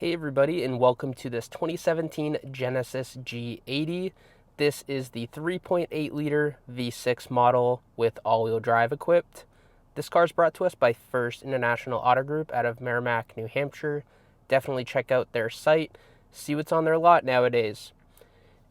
Hey everybody, and welcome to this 2017 Genesis G80. This is the 3.8 liter V6 model with all-wheel drive equipped. This car is brought to us by First International Auto Group out of Merrimack, New Hampshire. Definitely check out their site, see what's on their lot nowadays.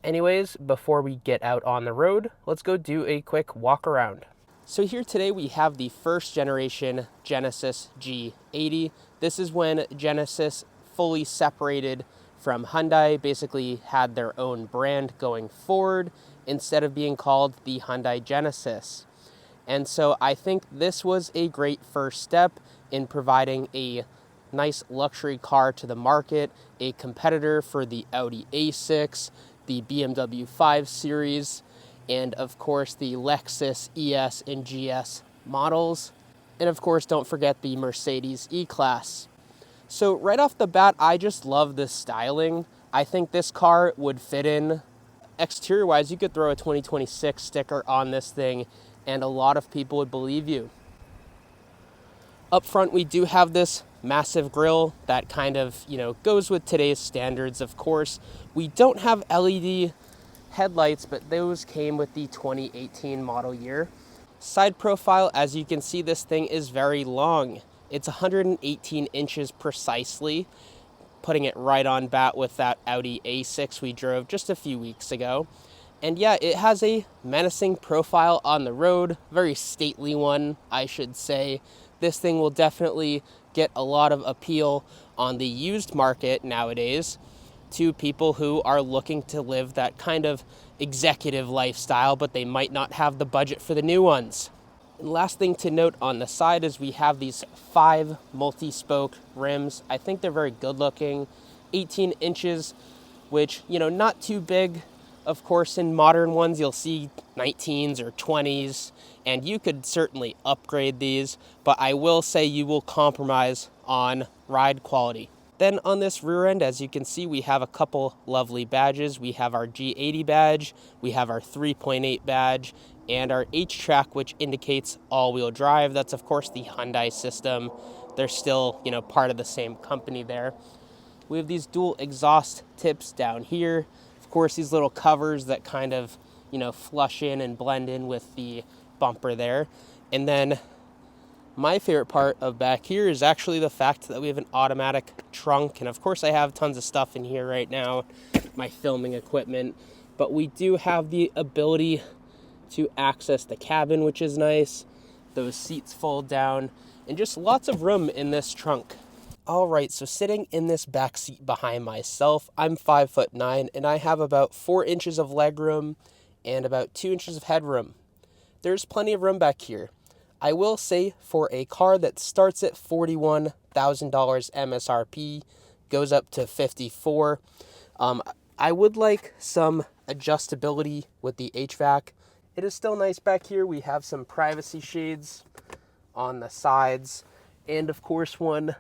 Anyways, before we get out on the road, let's go do a quick walk around. So here today we have the first generation Genesis G80. This is when Genesis fully separated from Hyundai, basically had their own brand going forward instead of being called the Hyundai Genesis. And so I think this was a great first step in providing a nice luxury car to the market, a competitor for the Audi A6, the BMW 5 Series, and of course the Lexus ES and GS models. And of course, don't forget the Mercedes E-Class. So right off the bat, I just love this styling. I think this car would fit in. Exterior-wise, you could throw a 2026 sticker on this thing, and a lot of people would believe you. Up front, we do have this massive grille that kind of, goes with today's standards, of course. We don't have LED headlights, but those came with the 2018 model year. Side profile, as you can see, this thing is very long. It's 118 inches precisely, putting it right on bat with that Audi A6 we drove just a few weeks ago. And yeah, it has a menacing profile on the road, very stately one, I should say. This thing will definitely get a lot of appeal on the used market nowadays to people who are looking to live that kind of executive lifestyle, but they might not have the budget for the new ones. And last thing to note on the side is we have these 5 multi-spoke rims. I think they're very good looking, 18 inches, which, not too big. Of course, in modern ones, you'll see 19s or 20s, and you could certainly upgrade these, but I will say you will compromise on ride quality. Then on this rear end, as you can see, we have a couple lovely badges. We have our G80 badge, we have our 3.8 badge, and our H-Track, which indicates all-wheel drive. That's, of course, the Hyundai system. They're still, part of the same company there. We have these dual exhaust tips down here. Of course, these little covers that kind of, flush in and blend in with the bumper there. And then my favorite part of back here is actually the fact that we have an automatic trunk. And of course, I have tons of stuff in here right now, my filming equipment. But we do have the ability to access the cabin, which is nice. Those seats fold down, and just lots of room in this trunk. All right, so sitting in this back seat behind myself, I'm 5'9", and I have about 4 inches of legroom and about 2 inches of headroom. There's plenty of room back here. I will say, for a car that starts at $41,000 MSRP, goes up to $54,000, I would like some adjustability with the HVAC. It is still nice back here. We have some privacy shades on the sides, and of course one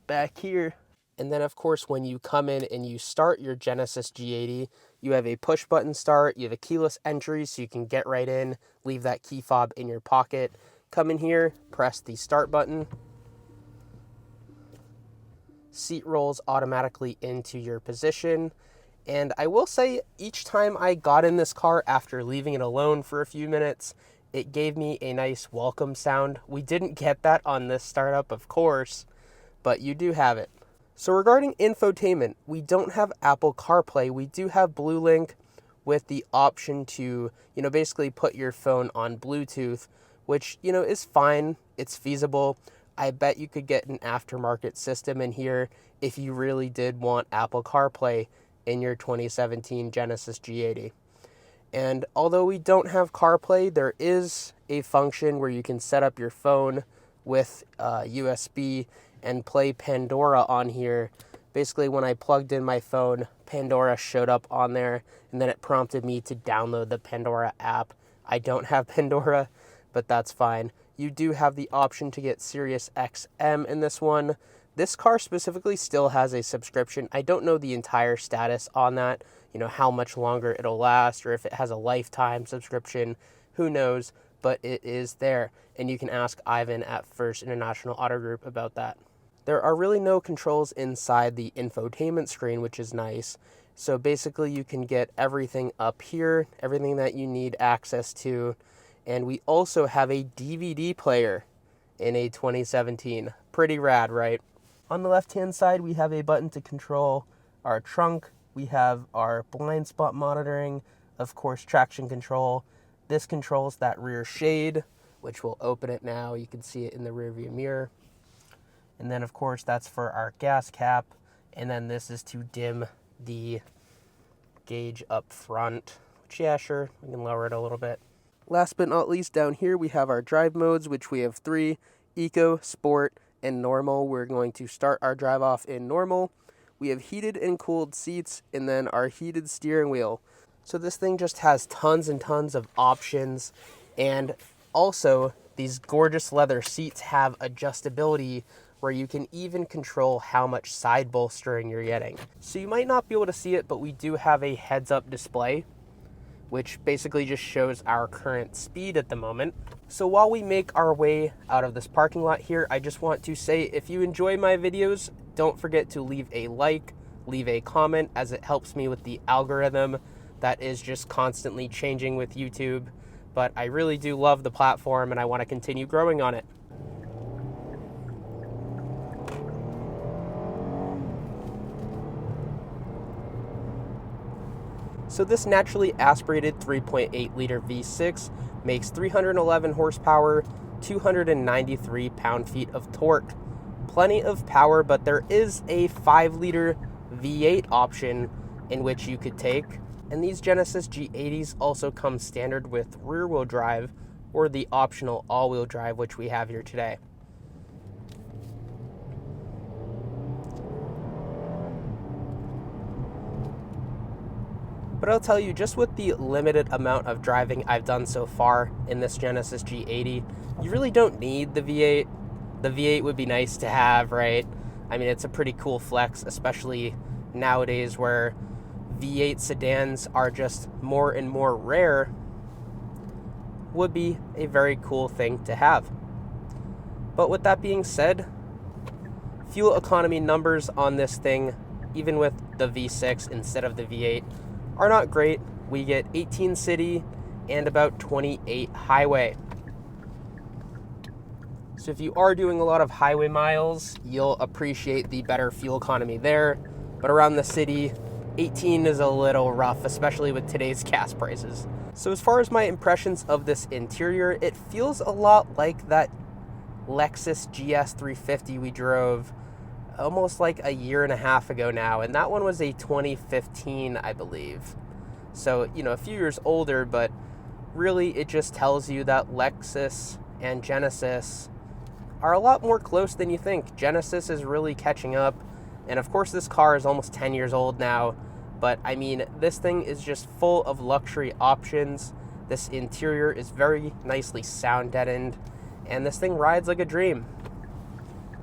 back here. And then of course, when you come in and you start your Genesis G80, you have a push button start, you have a keyless entry, so you can get right in, leave that key fob in your pocket, come in here, press the start button. Seat rolls automatically into your position. And I will say, each time I got in this car after leaving it alone for a few minutes, it gave me a nice welcome sound. We didn't get that on this startup, of course, but you do have it. So regarding infotainment, we don't have Apple CarPlay. We do have BlueLink with the option to, basically put your phone on Bluetooth, which, is fine. It's feasible. I bet you could get an aftermarket system in here if you really did want Apple CarPlay in your 2017 Genesis G80. And although we don't have CarPlay, there is a function where you can set up your phone with USB and play Pandora on here. Basically, when I plugged in my phone, Pandora showed up on there, and then it prompted me to download the Pandora app. I don't have Pandora, but that's fine. You do have the option to get Sirius XM in this one. This car specifically still has a subscription. I don't know the entire status on that, how much longer it'll last, or if it has a lifetime subscription, who knows, but it is there. And you can ask Ivan at First International Auto Group about that. There are really no controls inside the infotainment screen, which is nice. So basically you can get everything up here, everything that you need access to. And we also have a DVD player in a 2017. Pretty rad, right? On the left-hand side, we have a button to control our trunk. We have our blind spot monitoring, of course, traction control. This controls that rear shade, which will open it now. You can see it in the rearview mirror. And then, of course, that's for our gas cap. And then this is to dim the gauge up front, which, yeah, sure, we can lower it a little bit. Last but not least, down here we have our drive modes, which we have 3, Eco, Sport, and Normal. We're going to start our drive off in Normal. We have heated and cooled seats, and then our heated steering wheel. So this thing just has tons and tons of options, and also these gorgeous leather seats have adjustability where you can even control how much side bolstering you're getting. So you might not be able to see it, but we do have a heads-up display, which basically just shows our current speed at the moment. So while we make our way out of this parking lot here, I just want to say, if you enjoy my videos, don't forget to leave a like, leave a comment, as it helps me with the algorithm that is just constantly changing with YouTube. But I really do love the platform and I want to continue growing on it. So this naturally aspirated 3.8 liter V6 makes 311 horsepower, 293 pound-feet of torque. Plenty of power, but there is a 5 liter V8 option in which you could take. And these Genesis G80s also come standard with rear-wheel drive or the optional all-wheel drive, which we have here today. But I'll tell you, just with the limited amount of driving I've done so far in this Genesis G80, you really don't need the V8. The V8 would be nice to have, right? I mean, it's a pretty cool flex, especially nowadays where V8 sedans are just more and more rare. Would be a very cool thing to have. But with that being said, fuel economy numbers on this thing, even with the V6 instead of the V8, are not great. We get 18 city and about 28 highway. So if you are doing a lot of highway miles, you'll appreciate the better fuel economy there. But around the city, 18 is a little rough, especially with today's gas prices. So as far as my impressions of this interior, it feels a lot like that Lexus GS350 we drove almost like a year and a half ago now, and that one was a 2015, I believe. So, you know, a few years older, but really it just tells you that Lexus and Genesis are a lot more close than you think. Genesis is really catching up, and of course this car is almost 10 years old now, but I mean, this thing is just full of luxury options. This interior is very nicely sound deadened, and this thing rides like a dream.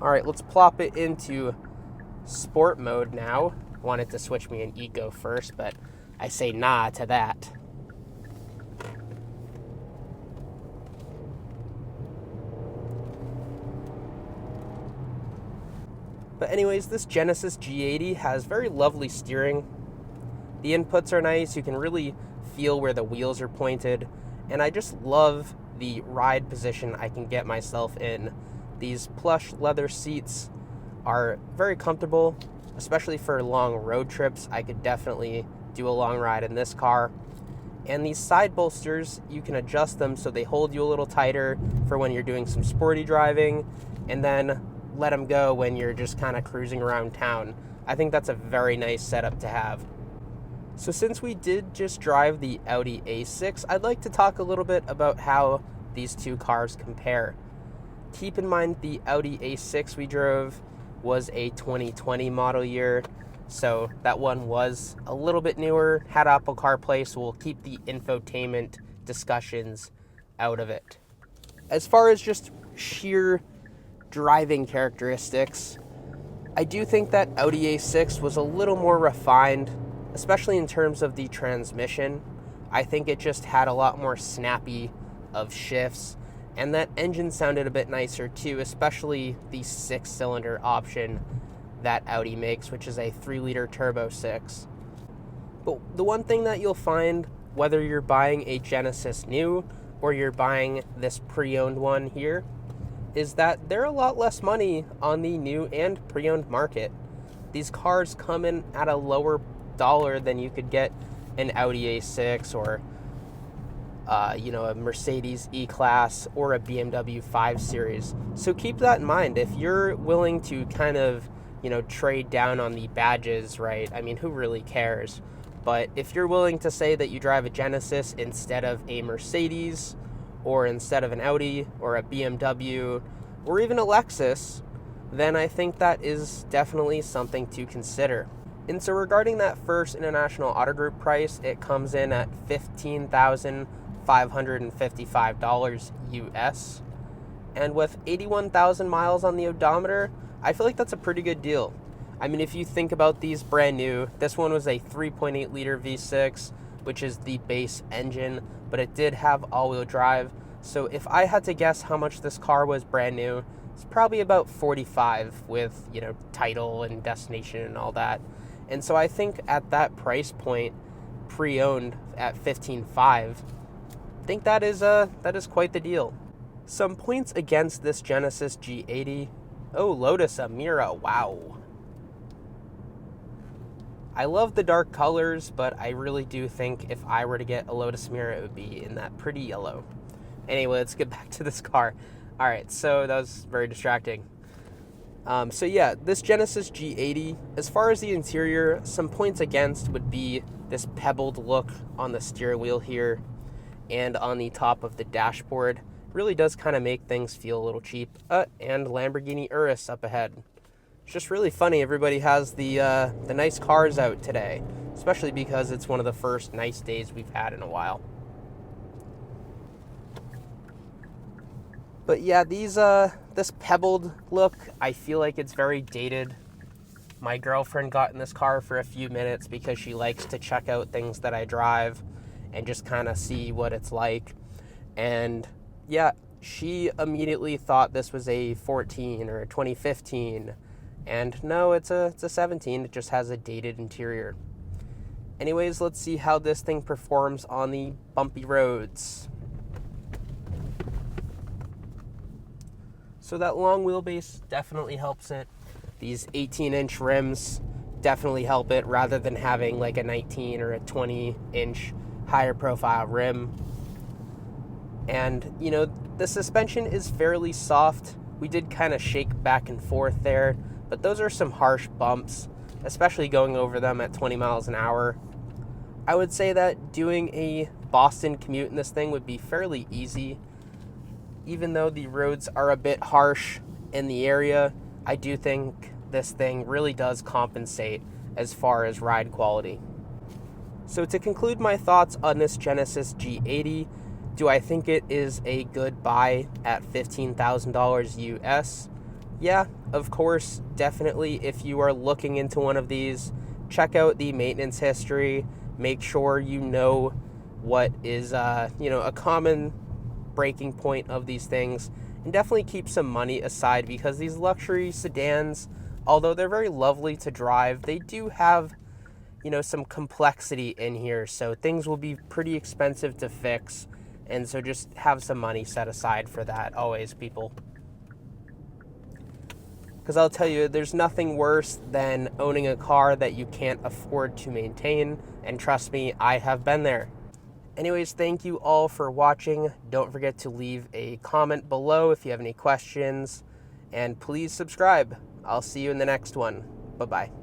All right, let's plop it into sport mode now. Wanted to switch me in eco first, but I say nah to that. But anyways, this Genesis G80 has very lovely steering. The inputs are nice. You can really feel where the wheels are pointed. And I just love the ride position I can get myself in. These plush leather seats are very comfortable, especially for long road trips. I could definitely do a long ride in this car. And these side bolsters, you can adjust them so they hold you a little tighter for when you're doing some sporty driving, and then let them go when you're just kind of cruising around town. I think that's a very nice setup to have. So since we did just drive the Audi A6, I'd like to talk a little bit about how these two cars compare. Keep in mind the Audi A6 we drove was a 2020 model year, so that one was a little bit newer, had Apple CarPlay, so we'll keep the infotainment discussions out of it. As far as just sheer driving characteristics, I do think that Audi A6 was a little more refined, especially in terms of the transmission. I think it just had a lot more snappy of shifts, And that engine sounded a bit nicer too, especially the 6-cylinder option that Audi makes, which is a 3-liter turbo 6. But the one thing that you'll find, whether you're buying a Genesis new or you're buying this pre-owned one here, is that they're a lot less money on the new and pre-owned market. These cars come in at a lower dollar than you could get an Audi A6 or a Mercedes E-Class or a BMW 5 Series. So keep that in mind. If you're willing to kind of, trade down on the badges, right? I mean, who really cares? But if you're willing to say that you drive a Genesis instead of a Mercedes or instead of an Audi or a BMW or even a Lexus, then I think that is definitely something to consider. And so regarding that first International Auto Group price, it comes in at $15,555 US. And with 81,000 miles on the odometer, I feel like that's a pretty good deal. I mean, if you think about these brand new, this one was a 3.8 liter V6, which is the base engine, but it did have all-wheel drive. So if I had to guess how much this car was brand new, it's probably about 45 with, title and destination and all that. And so I think at that price point, pre-owned at $15,500, I think that is quite the deal. Some points against this Genesis G80. Oh, Lotus Emira, wow. I love the dark colors, but I really do think if I were to get a Lotus Emira, it would be in that pretty yellow. Anyway, let's get back to this car. All right, so that was very distracting. This Genesis G80, as far as the interior, some points against would be this pebbled look on the steering wheel here and on the top of the dashboard. Really does kind of make things feel a little cheap. And Lamborghini Urus up ahead. It's just really funny everybody has the nice cars out today, especially because it's one of the first nice days we've had in a while. But yeah, this pebbled look, I feel like it's very dated. My girlfriend got in this car for a few minutes because she likes to check out things that I drive and just kind of see what it's like. And yeah, she immediately thought this was a 14 or a 2015. And no, it's a 17. It just has a dated interior. Anyways, let's see how this thing performs on the bumpy roads. So that long wheelbase definitely helps it. These 18-inch rims definitely help it rather than having like a 19 or a 20-inch higher profile rim. And, the suspension is fairly soft. We did kind of shake back and forth there, but those are some harsh bumps, especially going over them at 20 miles an hour. I would say that doing a Boston commute in this thing would be fairly easy. Even though the roads are a bit harsh in the area, I do think this thing really does compensate as far as ride quality. So to conclude my thoughts on this Genesis G80, do I think it is a good buy at $15,000 US? Yeah, of course, definitely. If you are looking into one of these, check out the maintenance history. Make sure you know what is, a common breaking point of these things, and definitely keep some money aside because these luxury sedans, although they're very lovely to drive, they do have, some complexity in here. So things will be pretty expensive to fix. And so just have some money set aside for that always, people. Because I'll tell you, there's nothing worse than owning a car that you can't afford to maintain. And trust me, I have been there. Anyways, thank you all for watching. Don't forget to leave a comment below if you have any questions. And please subscribe. I'll see you in the next one. Bye-bye.